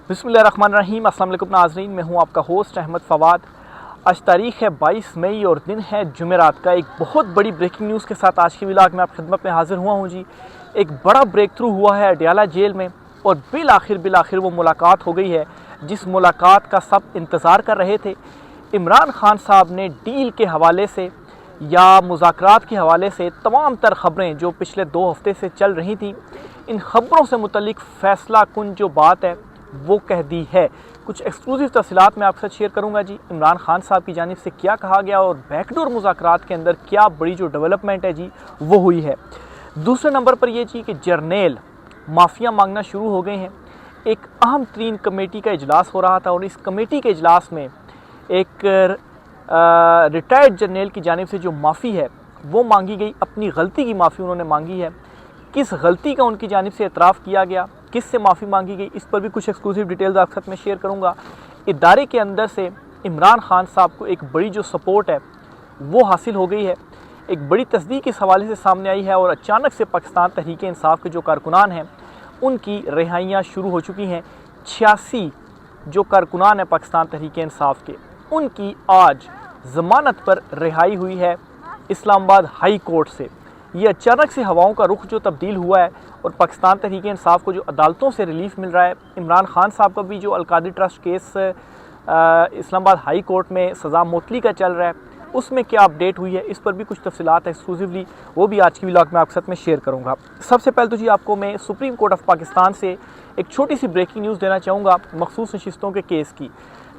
बिस्मिल्लाहिर्रहमानिर्रहीम। अस्सलाम वालेकुम नाज़रीन, मैं हूं आपका होस्ट अहमद फ़वाद। आज तारीख़ है 22 मई और दिन है जुमेरात का। एक बहुत बड़ी ब्रेकिंग न्यूज़ के साथ आज की व्लॉग में आप खिदमत में हाज़िर हुआ हूं जी। एक बड़ा ब्रेक थ्रू हुआ है अडयाला जेल में और बिल आखिर वो मुलाकात हो गई है जिस मुलाकात का सब इंतज़ार कर रहे थे। इमरान खान साहब ने डील के हवाले से या मुज़ाकरात के हवाले से तमाम तर ख़बरें जो पिछले 2 हफ़्ते से चल रही थी, इन ख़बरों से मुतल्लिक फ़ैसला कुन जो बात है वो कह दी है। कुछ एक्सक्लूसिव तफसीलात मैं आपके साथ शेयर करूंगा जी। इमरान खान साहब की जानिब से क्या कहा गया और बैकडोर मुज़ाकरात के अंदर क्या बड़ी जो डेवलपमेंट है जी वो हुई है। दूसरे नंबर पर यह जी कि जर्नेल माफ़िया मांगना शुरू हो गए हैं। एक अहम तरीन कमेटी का इजलास हो रहा था और इस कमेटी के इजलास में एक रिटायर्ड जर्नेल की जानिब से जो माफ़ी है वो मांगी गई, अपनी गलती की माफ़ी उन्होंने मांगी है। किस गलती का उनकी जानिब से एतराफ़ किया गया, किस से माफ़ी मांगी गई, इस पर भी कुछ एक्सक्लूसिव डिटेल्स आपके साथ में शेयर करूंगा। इदारे के अंदर से इमरान खान साहब को एक बड़ी जो सपोर्ट है वो हासिल हो गई है। एक बड़ी तस्दीक इस हवाले से सामने आई है और अचानक से पाकिस्तान तहरीक इंसाफ के जो कारकुनान हैं उनकी रिहाइयाँ शुरू हो चुकी हैं। 86 जो कारकुनान हैं पाकिस्तान तहरीक इंसाफ के, उनकी आज ज़मानत पर रिहाई हुई है इस्लामाबाद हाई कोर्ट से। ये अचानक से हवाओं का रुख जो तब्दील हुआ है और पाकिस्तान तहरीक इंसाफ को जो अदालतों से रिलीफ मिल रहा है। इमरान खान साहब का भी जो Alqadir trust case Islamabad high court में सज़ा मुअत्तली का चल रहा है, उसमें क्या अपडेट हुई है, इस पर भी कुछ तफसीलात एक्सक्लूसिवली वो भी आज की व्लॉग में आपके साथ में शेयर करूँगा। सबसे पहले तो जी आपको मैं सुप्रीम कोर्ट ऑफ पाकिस्तान से एक छोटी सी ब्रेकिंग न्यूज़ देना चाहूँगा मखसूस नशिस्तों के केस की।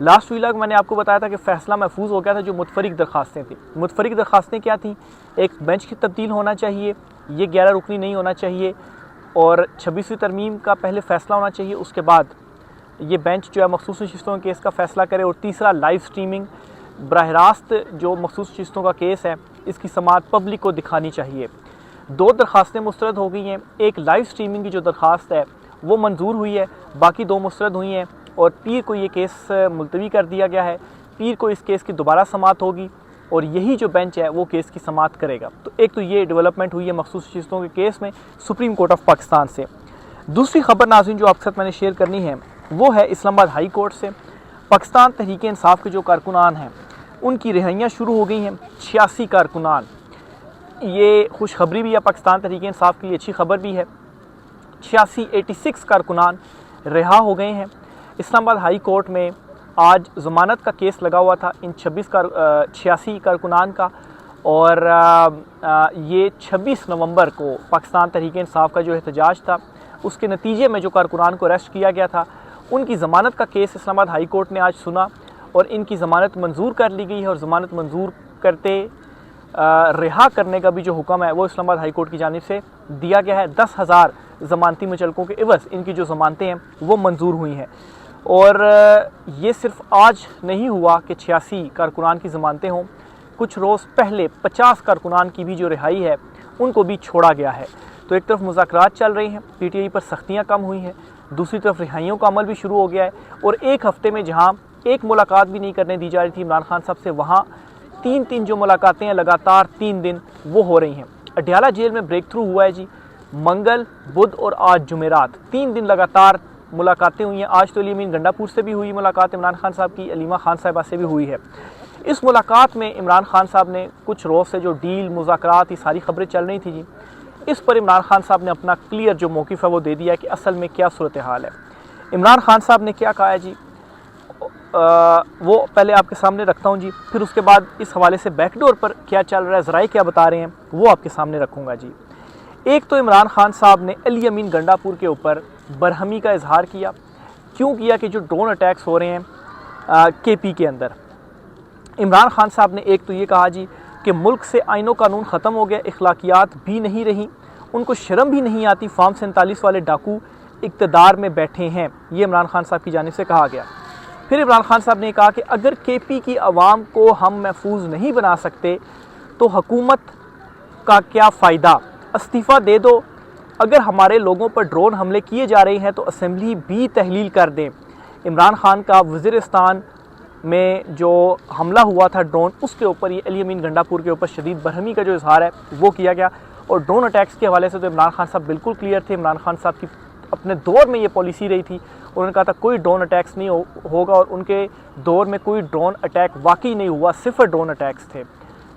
लास्ट व्लॉग मैंने आपको बताया था कि फ़ैसला महफूज हो गया था। जो मुतफरिक दरख्वास्तें थी, मुतफरिक दरख्वास्तें क्या थी? एक बेंच की तब्दील होना चाहिए, ये 11 रुकनी नहीं होना चाहिए और 26वीं तरमीम का पहले फ़ैसला होना चाहिए, उसके बाद ये बेंच जो है मखसूस नशिस्तों के केस का फ़ैसला करे। और तीसरा लाइव स्ट्रीमिंग, बराह रास्त जो मखसूस नशिस्तों का केस है इसकी समाअत पब्लिक को दिखानी चाहिए। 2 दरख्वास्तें मुस्तरद हो गई हैं। एक लाइव स्ट्रीमिंग की जो दरख्वास्त है वो मंजूर हुई है, बाकी 2 मुस्तरद हुई हैं और पीर को ये केस मुलतवी कर दिया गया है। पीर को इस केस की दोबारा समाअत होगी और यही जो बेंच है वो केस की समाअत करेगा। तो एक तो ये डेवलपमेंट हुई है मखसूस नशिस्तों के केस में सुप्रीम कोर्ट ऑफ पाकिस्तान से। दूसरी खबर नाज़रीन जो आपके साथ मैंने शेयर करनी है वो है इस्लामाबाद हाई कोर्ट से। पाकिस्तान तहरीक इंसाफ के जो कारकुनान हैं उनकी रिहाइयाँ शुरू हो गई हैं। 86 कारकुनान, ये खुशखबरी भी है पाकिस्तान तहरीक इंसाफ के लिए, अच्छी खबर भी है। 86 कारकुनान रिहा हो गए हैं। इस्लामाबाद हाई कोर्ट में आज ज़मानत का केस लगा हुआ था इन 86 कारकुनान का और ये 26 नवंबर को पाकिस्तान तहरीक इंसाफ का जो एहतजाज था उसके नतीजे में जो कारकुनान को अरेस्ट किया गया था उनकी ज़मानत का केस इस्लामाबाद हाई कोर्ट ने आज सुना और इनकी ज़मानत मंजूर कर ली गई है। और ज़मानत मंजूर करते रिहा करने का भी जो हुक्म है वो इस्लामाबाद हाई कोर्ट की जानिब से दिया गया है। 10,000 ज़मानती मुचलकों के इवज़ इनकी जो ज़मानतें हैं वो मंजूर हुई हैं। और ये सिर्फ आज नहीं हुआ कि 86 कारकुनान की ज़मानतें हों, कुछ रोज़ पहले 50 कारकुनान की भी जो रिहाई है उनको भी छोड़ा गया है। तो एक तरफ मुज़ाकरात चल रही हैं, PTI पर सख्तियाँ कम हुई हैं, दूसरी तरफ रिहाइयों का अमल भी शुरू हो गया है। और एक हफ़्ते में जहाँ एक मुलाकात भी नहीं करने दी जा रही थी इमरान खान साहब से, वहाँ 3 जो मुलाकातें हैं लगातार 3 दिन वो हो रही हैं। अडयाला जेल में ब्रेक थ्रू हुआ है जी। मंगल, बुध और आज जुमेरात 3 दिन लगातार मुलाकातें हुई हैं। आज तो अलीमीन गंडापुर से भी हुई मुलाकात इमरान खान साहब की, अलीमा खान साहिबा से भी हुई है। इस मुलाकात में इमरान खान साहब ने कुछ रोज़ से जो डील मुज़ाकरात ये सारी खबरें चल रही थी जी, इस पर इमरान खान साहब ने अपना क्लियर जो मौक़िफ़ है वो दे दिया कि असल में क्या सूरत हाल है। इमरान खान साहब ने क्या कहा है जी वो पहले आपके सामने रखता हूँ जी, फिर उसके बाद इस हवाले से बैकडोर पर क्या चल रहा है, ज़राए क्या बता रहे हैं वो आपके सामने रखूँगा जी। एक तो इमरान खान साहब ने अली अमीन गंडापुर के ऊपर बरहमी का इजहार किया। क्यों किया? कि जो ड्रोन अटैक्स हो रहे हैं KP के अंदर, इमरान खान साहब ने एक तो ये कहा जी कि मुल्क से आइनो कानून ख़त्म हो गया, इखलाकियात भी नहीं रही, उनको शर्म भी नहीं आती, फार्म 47 वाले डाकू इक़्तिदार में बैठे हैं, ये इमरान खान साहब की जानिब से कहा गया। फिर इमरान खान साहब ने कहा कि अगर KP की आवाम को हम महफूज नहीं बना सकते तो हुकूमत का क्या फ़ायदा, इस्तीफ़ा दे दो। अगर हमारे लोगों पर ड्रोन हमले किए जा रहे हैं तो असम्बली भी तहलील कर दें। इमरान खान का वज़ीरिस्तान में जो हमला हुआ था ड्रोन, उसके ऊपर ये अली अमीन गंडापुर के ऊपर शदीद बरहमी का जो इजहार है वो किया गया। और ड्रोन अटैक्स के हवाले से तो इमरान खान साहब बिल्कुल क्लियर थे। इमरान खान साहब की अपने दौर में ये पॉलिसी रही थी। उन्होंने कहा था कोई ड्रोन अटैक्स नहीं होगा, और उनके दौर में कोई ड्रोन अटैक वाकई नहीं हुआ, 0 ड्रोन अटैक्स थे।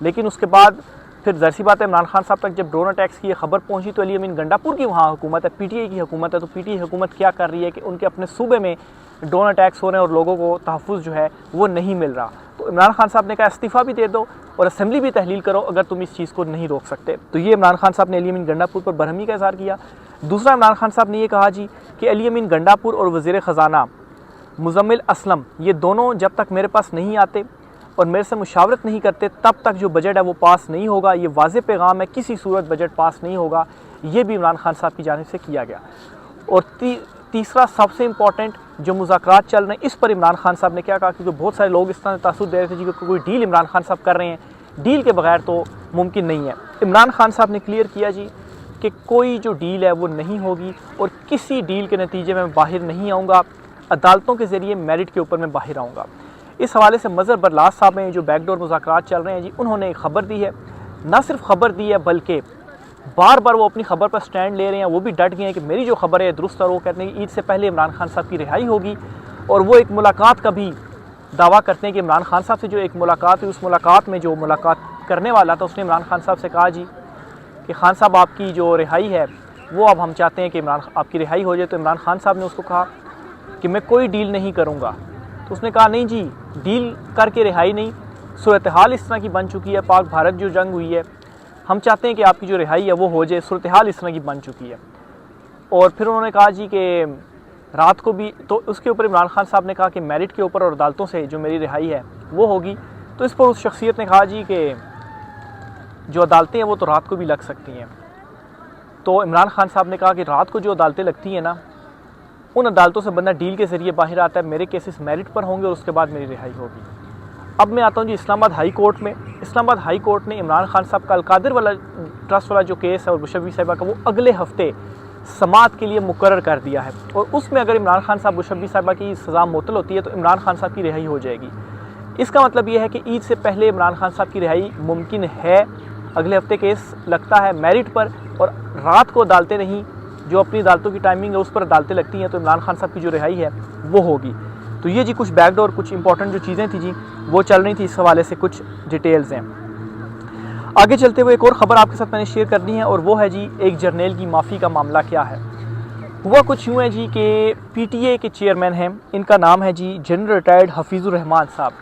लेकिन उसके बाद फिर ज़ाहिर सी बात है, इमरान खान साहब तक जब ड्रोन अटैक्स की ये खबर पहुंची तो अली अमीन गंडापुर की वहाँ हुकूमत है, पीटीआई की हुकूमत है, तो पीटीआई हुकूमत क्या कर रही है कि उनके अपने सूबे में ड्रोन अटैक्स हो रहे हैं और लोगों को तहफ़्फ़ुज़ जो है वो नहीं मिल रहा। तो इमरान खान साहब ने कहा इस्तीफ़ा भी दे दो और असेंबली भी तहलील करो अगर तुम इस चीज़ को नहीं रोक सकते। तो ये इमरान खान साहब ने अली अमीन गंडापुर पर बरहमी का इज़हार किया। दूसरा, इमरान खान साहब ने ये कहा जी कि अली अमीन गंडापुर और वज़ीर ख़ज़ाना मुज़म्मिल असलम ये दोनों जब तक मेरे पास नहीं आते और मेरे से मुशावरत नहीं करते तब तक जो बजट है वो पास नहीं होगा। ये वाज़े पैगाम है, किसी सूरत बजट पास नहीं होगा। ये भी इमरान खान साहब की जानिब से किया गया। और तीसरा सबसे इम्पॉर्टेंट जो मुज़ाकरात चल रहे हैं, इस पर इमरान खान साहब ने क्या कहा, क्योंकि बहुत सारे लोग इस तरह तासुर दे रहे थे जी कि कोई डील इमरान खान साहब कर रहे हैं, डील के बगैर तो मुमकिन नहीं है। इमरान खान साहब ने क्लियर किया जी कि कोई जो डील है वो नहीं होगी और किसी डील के नतीजे में मैं बाहर नहीं आऊँगा, अदालतों के ज़रिए मेरिट के ऊपर मैं बाहर आऊँगा। इस हवाले से मज़हर बरलास साहब हैं जो बैकडोर मुज़ाकरात चल रहे हैं जी, उन्होंने एक ख़बर दी है। ना सिर्फ ख़बर दी है बल्कि बार बार वो अपनी ख़बर पर स्टैंड ले रहे हैं। वो भी डट गए हैं कि मेरी जो ख़बर है दुरुस्त, और वो कहते हैं कि ईद से पहले इमरान खान साहब की रिहाई होगी। और वो एक मुलाकात का भी दावा करते हैं कि इमरान खान साहब से जो एक मुलाकात हुई, उस मुलाकात में जो मुलाकात करने वाला था उसने इमरान खान साहब से कहा जी कि खान साहब आपकी जो रिहाई है वो अब हम चाहते हैं कि इमरान आपकी रिहाई हो जाए। तो इमरान खान साहब ने उसको कहा कि मैं कोई डील नहीं करूँगा। तो उसने कहा नहीं जी, डील करके रिहाई नहीं, सूरत हाल इस तरह की बन चुकी है, पाक भारत जो जंग हुई है, हम चाहते हैं कि आपकी जो रिहाई है वो हो जाए, सूरत हाल इस तरह की बन चुकी है। और फिर उन्होंने कहा जी कि रात को भी, तो उसके ऊपर इमरान खान साहब ने कहा कि मेरिट के ऊपर और अदालतों से जो मेरी रिहाई है वो होगी। तो इस पर उस शख्सियत ने कहा जी कि जो अदालतें हैं वो तो रात को भी लग सकती हैं। तो इमरान खान साहब ने कहा कि रात को जो अदालतें लगती हैं ना, उन अदालतों से बंदा डील के ज़रिए बाहर आता है, मेरे केसेस मेरिट पर होंगे और उसके बाद मेरी रिहाई होगी। अब मैं आता हूँ जी इस्लामाबाद हाई कोर्ट में। इस्लामाबाद हाई कोर्ट ने इमरान खान साहब का अलकादिर वाला ट्रस्ट वाला जो केस है और बुशरवी साहिबा का, वो अगले हफ्ते समाअत के लिए मुकर्रर कर दिया है। और उसमें अगर इमरान खान साहब बुशरवी साहिबा की सज़ा मुअत्तल होती है तो इमरान खान साहब की रिहाई हो जाएगी। इसका मतलब ये है कि ईद से पहले इमरान खान साहब की रिहाई मुमकिन है। अगले हफ्ते केस लगता है मेरिट पर और रात को अदालतें नहीं, जो अपनी अदालतों की टाइमिंग है उस पर अदालतें लगती हैं, तो इमरान खान साहब की जो रिहाई है वो होगी। तो ये जी कुछ बैकडोर, कुछ इंपॉर्टेंट जो चीज़ें थी जी वो चल रही थी, इस हवाले से कुछ डिटेल्स हैं। आगे चलते हुए एक और ख़बर आपके साथ मैंने शेयर करनी है और वो है जी एक जर्नैल की माफ़ी का मामला क्या है। हुआ कुछ यूँ है जी कि पीटीए के चेयरमैन हैं, इनका नाम है जी जनरल रिटायर्ड हफीज़ुर रहमान साहब।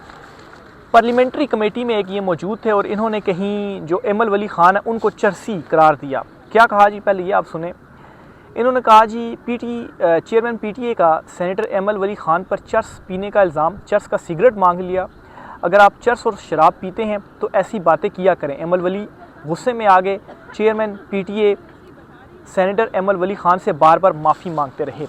पार्लियामेंट्री कमेटी में एक ये मौजूद थे और इन्होंने कहीं जो एमल वली ख़ान है उनको चर्सी करार दिया। क्या कहा जी, पहले ये आप सुने। इन्होंने कहा जी चेयरमैन पीटीए का सेनेटर एमल वली ख़ान पर चर्स पीने का इल्ज़ाम, चर्स का सिगरेट मांग लिया। अगर आप चर्स और शराब पीते हैं तो ऐसी बातें किया करें। एमल वली गुस्से में आ गए। चेयरमैन पीटीए सेनेटर एमल वली ख़ान से बार बार माफ़ी मांगते रहे।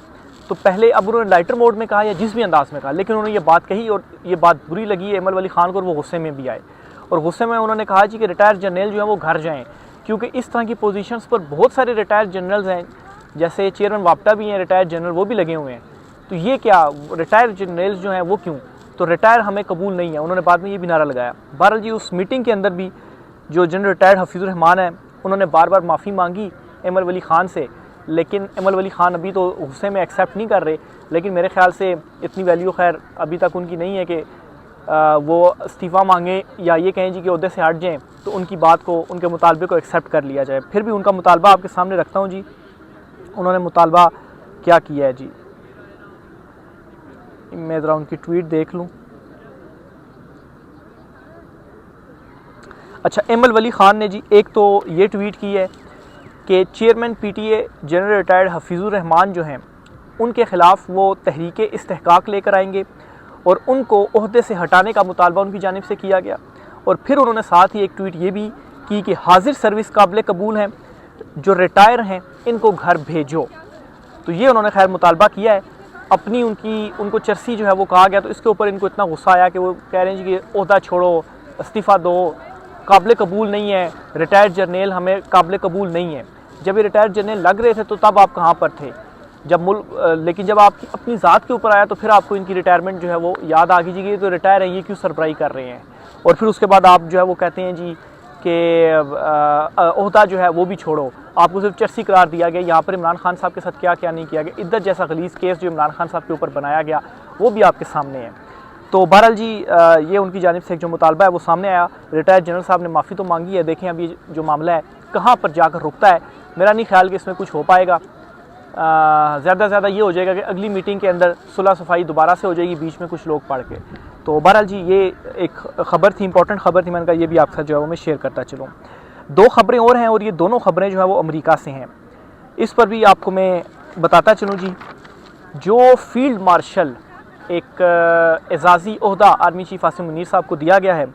तो पहले अब उन्होंने लाइटर मोड में कहा या जिस भी अंदाज़ में कहा, लेकिन उन्होंने ये बात कही और ये बात बुरी लगी एमल वली ख़ान को और वो गुस्से में भी आए। और गुस्से में उन्होंने कहा जी कि रिटायर्ड जनरल जो है वो घर जाएँ, क्योंकि इस तरह की पोजीशंस पर बहुत सारे रिटायर्ड जनरल्स हैं, जैसे चेयरमैन वाप्टा भी हैं रिटायर्ड जनरल, वो भी लगे हुए हैं। तो ये क्या रिटायर्ड जनरल्स जो हैं वो क्यों, तो रिटायर हमें कबूल नहीं है। उन्होंने बाद में ये भी नारा लगाया। बहरहाल जी उस मीटिंग के अंदर भी जो जनरल रिटायर्ड हफीज़ुर रहमान है उन्होंने बार बार माफ़ी मांगी एमल वली ख़ान से, लेकिन एमल वली ख़ान अभी तो गुस्से में एक्सेप्ट नहीं कर रहे। लेकिन मेरे ख्याल से इतनी वैल्यू खैर अभी तक उनकी नहीं है कि वो इस्तीफ़ा मांगें या ये कहें जी कि ओहदे से हट जाएँ तो उनकी बात को, उनके मुतालबे को एक्सेप्ट कर लिया जाए। फिर भी उनका मुतालबा आपके सामने रखता हूँ जी। उन्होंने मुतालबा क्या किया है जी, मैं ज़रा उनकी ट्वीट देख लूँ। अच्छा, एमल वली ख़ान ने जी एक तो ये ट्वीट की है कि chairman PTA general retired Hafeezur Rehman जो हैं उनके ख़िलाफ़ वो तहरीक इस्तेहकाक लेकर आएंगे और उनको ओहदे से हटाने का मुतालबा उनकी जानिब से किया गया। और फिर उन्होंने साथ ही एक ट्वीट ये भी की कि हाजिर सर्विस काबिल कबूल हैं, जो रिटायर हैं इनको घर भेजो। तो ये उन्होंने खैर मुतालबा किया है। अपनी उनको चर्सी जो है वो कहा गया, तो इसके ऊपर इनको इतना गुस्सा आया कि वो कह रहे हैं जी कि ओहदा छोड़ो, इस्तीफ़ा दो, काबिल कबूल नहीं है, रिटायर्ड जर्नल हमें काबिल कबूल नहीं है। जब ये रिटायर्ड जर्नल लग रहे थे तो तब आप कहाँ पर थे जब लेकिन जब आपकी अपनी ज़ात के ऊपर आया तो फिर आपको इनकी रिटायरमेंट जो है वो याद आ गई जी, तो रिटायर है, ये क्यों सरबराही कर रहे हैं। और फिर उसके बाद आप जो है वो कहते हैं जी कि ओहदा जो है वो भी छोड़ो, आपको सिर्फ चर्सी करार दिया गया। यहाँ पर इमरान खान साहब के साथ क्या क्या नहीं किया गया, इद्दत जैसा गलीज़ केस जो इमरान खान साहब के ऊपर बनाया गया वो भी आपके सामने है। तो बहरहाल जी ये उनकी जानिब से एक जो मुतालबा है वो सामने आया। रिटायर्ड जनरल साहब ने माफ़ी तो मांगी है, देखें अभी जो मामला है कहाँ पर जाकर रुकता है। मेरा नहीं ख्याल कि इसमें कुछ हो पाएगा। ज़्यादा से ज़्यादा ये हो जाएगा कि अगली मीटिंग के अंदर सुलह सफाई दोबारा से हो जाएगी, बीच में कुछ लोग पढ़ के। तो बहरहाल जी ये एक ख़बर थी, इंपॉर्टेंट ख़बर थी, मैंने कहा ये भी आपके साथ जो है वो मैं शेयर करता चलूँ। दो ख़बरें और हैं और ये दोनों ख़बरें जो है वो अमेरिका से हैं, इस पर भी आपको मैं बताता चलूँ जी। जो फील्ड मार्शल एक एजाज़ी ओहदा आर्मी चीफ आसिम मुनीर साहब को दिया गया है,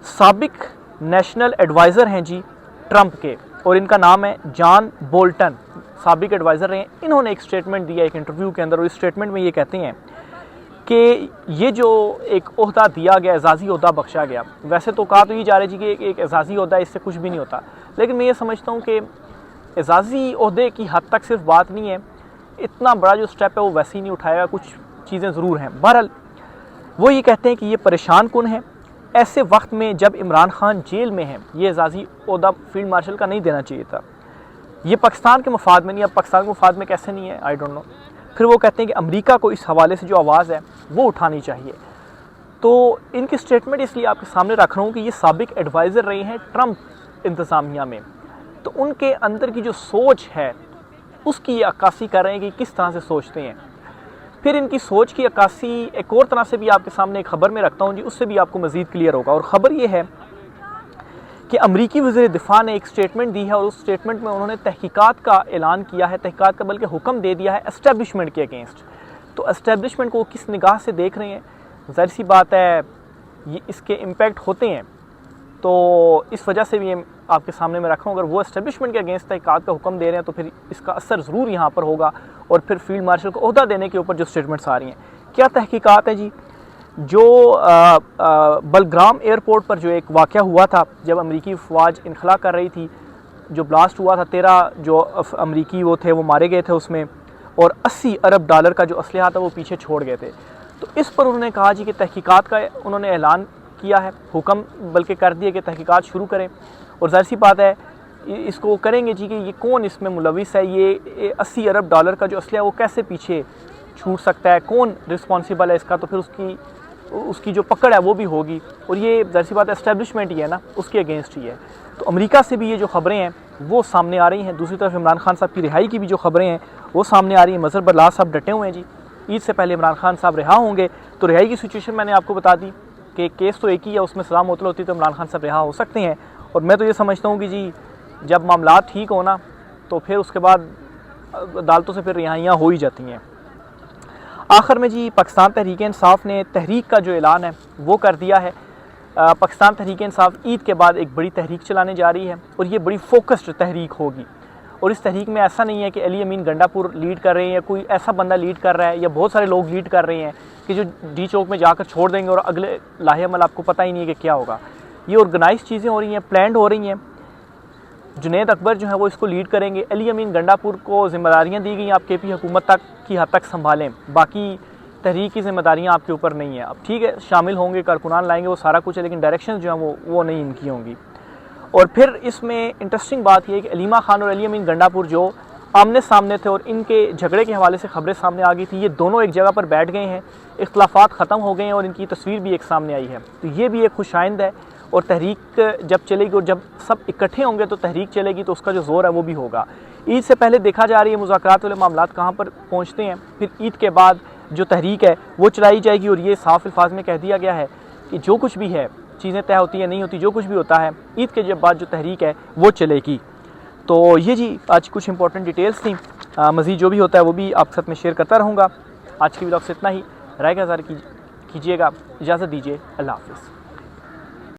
साबिक नेशनल एडवाइज़र हैं जी ट्रंप के, और इनका नाम है जॉन बोल्टन, साबिक एडवाइज़र रहे हैं। इन्होंने एक स्टेटमेंट दिया एक इंटरव्यू के अंदर, और इस स्टेटमेंट में ये कहते हैं कि ये जो एक ओहदा दिया गया, एजाज़ी ओहदा बख्शा गया, वैसे तो कहा तो ये जा रही जी कि एक एजाज़ी ओहदा इससे कुछ भी नहीं होता, लेकिन मैं ये समझता हूँ कि एजाज़ी ओहदे की हद तक सिर्फ बात नहीं है, इतना बड़ा जो स्टेप है वो वैसे ही नहीं उठाएगा, कुछ चीज़ें ज़रूर हैं। बहरहाल वो ये कहते हैं कि ये परेशान कुन है ऐसे वक्त में जब इमरान खान जेल में है, ये एजाज़ी ओहदा फील्ड मार्शल का नहीं देना चाहिए था, ये पाकिस्तान के मफाद में नहीं। अब पाकिस्तान के मफाद में कैसे नहीं है, आई डोंट नो। फिर वो कहते हैं कि अमेरिका को इस हवाले से जो आवाज़ है वो उठानी चाहिए। तो इनकी स्टेटमेंट इसलिए आपके सामने रख रहा हूँ कि ये साबिक एडवाइज़र रहे हैं ट्रंप इंतज़ामिया में, तो उनके अंदर की जो सोच है उसकी ये अक्कासी कर रहे हैं कि किस तरह से सोचते हैं। फिर इनकी सोच की अक्कासी एक और तरह से भी आपके सामने एक ख़बर में रखता हूँ जी, उससे भी आपको मज़ीद क्लियर होगा। और ख़बर ये है कि अमरीकी वज़ीर दिफ़ा ने एक स्टेटमेंट दी है, और उस स्टेटमेंट में उन्होंने तहकीकात का ऐलान किया है, तहकीकात का बल्कि हुक्म दे दिया है एस्टेब्लिशमेंट के अगेंस्ट। तो एस्टेब्लिशमेंट को किस निगाह से देख रहे हैं, ज़ाहिर सी बात है ये इसके इम्पैक्ट होते हैं, तो इस वजह से भी आपके सामने मैं रखा हूँ। अगर वो एस्टेब्लिशमेंट के अगेंस्ट तहकीकात का हुक्म दे रहे हैं तो फिर इसका असर ज़रूर यहाँ पर होगा, और फिर फील्ड मार्शल को ओहदा देने के ऊपर जो स्टेटमेंट्स आ रही हैं। क्या तहकीकात है जी? जो बलग्राम एयरपोर्ट पर जो एक वाक़या हुआ था, जब अमरीकी फ़ौज इनखला कर रही थी, जो ब्लास्ट हुआ था, 13 जो अमरीकी वो थे वो मारे गए थे उसमें, और 80 अरब डॉलर का जो असलहा था वो पीछे छोड़ गए थे। तो इस पर उन्होंने कहा जी कि तहकीकात का उन्होंने ऐलान किया है, हुक्म बल्कि कर दिया कि तहकीकात शुरू करें। और ज़ाहिर सी बात है इसको करेंगे जी कि ये कौन इसमें मुलविस है, ये 80 अरब डॉलर का जो असलहा वो कैसे पीछे छूट सकता है, कौन रिस्पॉन्सिबल है इसका, तो फिर उसकी जो पकड़ है वो भी होगी। और ये ज़ाहिर सी बात एस्टेब्लिशमेंट ही है ना, उसके अगेंस्ट ही है। तो अमेरिका से भी ये जो ख़बरें हैं वो सामने आ रही हैं। दूसरी तरफ इमरान खान साहब की रिहाई की भी जो ख़बरें हैं वो सामने आ रही हैं। मज़हर बरलास साहब डटे हुए हैं जी, ईद से पहले इमरान खान साहब रिहा होंगे। तो रिहाई की सिचुएशन मैंने आपको बता दी कि केस तो एक ही है, उसमें सज़ा मुअत्तल होती तो इमरान खान साहब रिहा हो सकते हैं। और मैं तो ये समझता हूँ कि जी जब मामला ठीक हो ना तो फिर उसके बाद अदालतों से फिर रिहाइयाँ हो ही जाती हैं। आखिर में जी पाकिस्तान तहरीक इंसाफ ने तहरीक का जो ऐलान है वो कर दिया है। पाकिस्तान तहरीक इंसाफ ईद के बाद एक बड़ी तहरीक चलाने जा रही है, और ये बड़ी फोकस्ड तहरीक होगी। और इस तहरीक में ऐसा नहीं है कि अली अमीन गंडापुर लीड कर रहे हैं या कोई ऐसा बंदा लीड कर रहा है या बहुत सारे लोग लीड कर रहे हैं कि जो डी चौक में जाकर छोड़ देंगे और अगले लाहे अमल आपको पता ही नहीं है कि क्या होगा। ये ऑर्गेनाइज चीज़ें हो रही हैं, प्लान्ड हो रही हैं। जुनैद अकबर जो है वो इसको लीड करेंगे। अली अमीन गंडापुर को जिम्मेदारियाँ दी गई, आप KP हुकूमत तक की हद तक संभालें, बाकी तहरीक की जिम्मेदारियाँ आपके ऊपर नहीं है। अब ठीक है शामिल होंगे, कारकुनान लाएंगे, वो सारा कुछ है, लेकिन डायरेक्शन जो है वो नहीं इनकी होंगी। और फिर इसमें इंटरेस्टिंग बात यह है कि अलीमा खान और अली अमीन गंडापुर जो आमने सामने थे और इनके झगड़े के हवाले से खबरें सामने आ गई थी, ये दोनों एक जगह पर बैठ गए हैं, इख्तलाफात ख़त्म हो गए हैं और इनकी तस्वीर भी एक सामने आई है। तो ये भी एक खुशाइंद है। और तहरीक जब चलेगी और जब सब इकट्ठे होंगे तो तहरीक चलेगी, तो उसका जो ज़ोर है वो भी होगा। ईद से पहले देखा जा रही है मुज़ाकरात वाले मामलात कहाँ पर पहुँचते हैं, फिर ईद के बाद जो तहरीक है वो चलाई जाएगी। और ये साफ अल्फाज में कह दिया गया है कि जो कुछ भी है, चीज़ें तय होती है नहीं होती, जो कुछ भी होता है ईद के जब बाद जो तहरीक है वो चलेगी। तो ये जी आज कुछ इंपॉर्टेंट डिटेल्स थी। मज़ीद जो भी होता है वो भी आपके साथ में शेयर करता रहूँगा। आज की वीडियो से इतना ही, राय का इज़हार कीजिएगा। इजाज़त दीजिए, अल्लाह हाफ़िज़।